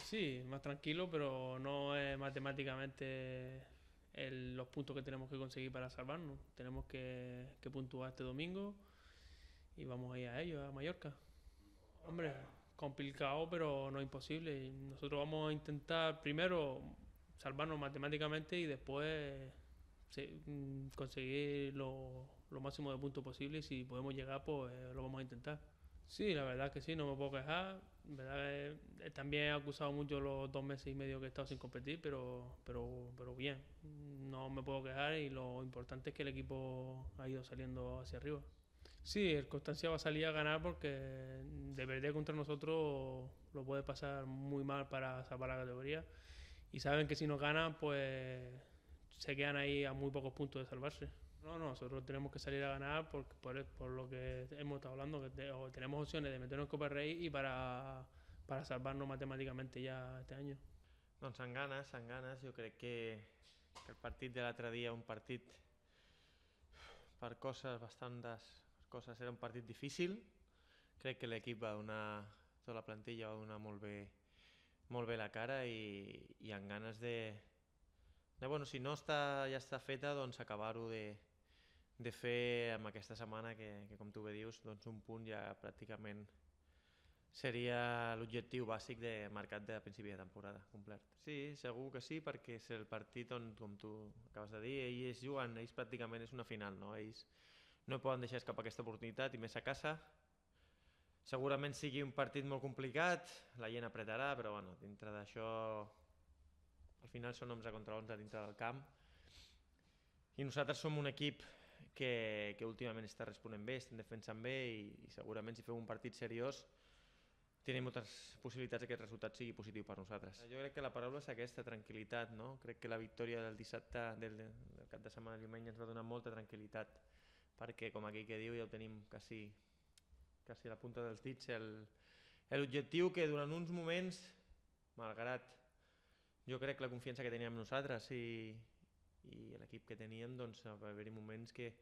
Sí, más tranquilo, pero no es matemáticamente los puntos que tenemos que conseguir para salvarnos. Tenemos que puntuar este domingo y vamos a ir a ello, a Mallorca. Hombre, complicado, pero no imposible. Y nosotros vamos a intentar primero salvarnos matemáticamente y después conseguir lo máximo de puntos posible. Y si podemos llegar, pues lo vamos a intentar. Sí, la verdad es que sí, no me puedo quejar. La verdad también he acusado mucho los 2 meses y medio que he estado sin competir, pero bien. No me puedo quejar y lo importante es que el equipo ha ido saliendo hacia arriba. Sí, el Constancia va a salir a ganar porque de perder contra nosotros lo puede pasar muy mal para salvar la categoría. Y saben que si nos ganan, pues se quedan ahí a muy pocos puntos de salvarse. No, no, nosotros tenemos que salir a ganar por lo que hemos estado hablando, que tenemos opciones de meternos en Copa del Rey y para salvarnos matemáticamente ya este año. Doncs amb ganes, amb ganes. Jo crec que el partit de l'altre dia, un partit per coses bastantes coses, era un partit difícil. Crec que l'equip va donar, tota la plantilla va donar molt bé la cara i amb ganes bueno, si no ja està feta, doncs acabar-ho de fer amb aquesta setmana que com tu bé dius, doncs un punt ja pràcticament seria l'objectiu bàsic de marcat de principi de temporada complet. Sí, segur que sí, perquè és el partit on, com tu acabes de dir, ells juguen, ells pràcticament és una final, no? Ells no poden deixar escapar aquesta oportunitat i més a casa. Segurament sigui un partit molt complicat, la gent apretarà, però bueno, dintre d'això al final són 11 contra 11 dintre del camp i nosaltres som un equip que últimament està responent bé, estem defensant bé i segurament si fem un partit seriós tenim moltes possibilitats que aquest resultat sigui positiu per nosaltres. Jo crec que la paraula és aquesta, tranquil·litat, no? Crec que la victòria del dissabte, del cap de setmana del diumenge ens va donar molta tranquil·litat perquè, com aquí que diu, ja ho tenim quasi a la punta dels dits, l'objectiu que durant uns moments, malgrat jo crec la confiança que teníem nosaltres i l'equip que teníem, doncs va haver-hi moments que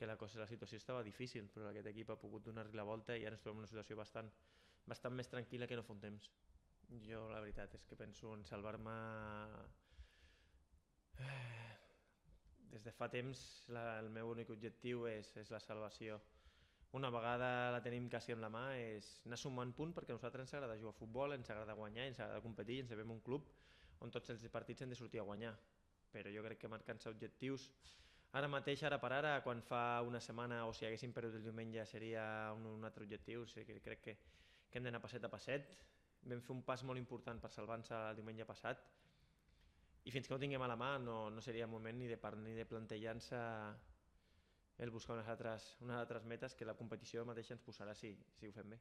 la situació estava difícil, però aquest equip ha pogut donar-li la volta i ara ens trobem en una situació bastant més tranquil·la que no fa un temps. Jo la veritat és que penso en salvar-me des de fa temps. El meu únic objectiu és la salvació. Una vegada la tenim quasi amb la mà és anar sumant punt perquè a nosaltres ens agrada jugar a futbol, ens agrada guanyar, ens agrada competir, ens veiem un club on tots els partits hem de sortir a guanyar, però jo crec que marcant-se objectius ara mateix, ara per ara, quan fa una setmana o si haguéssim perdut el diumenge seria un altre objectiu. O sigui, crec que hem d'anar passet a passet. Vam fer un pas molt important per salvar-nos el diumenge passat i fins que no ho tinguem a la mà no seria moment ni de plantejar-nos el buscar unes altres metes que la competició mateixa ens posarà si ho fem bé.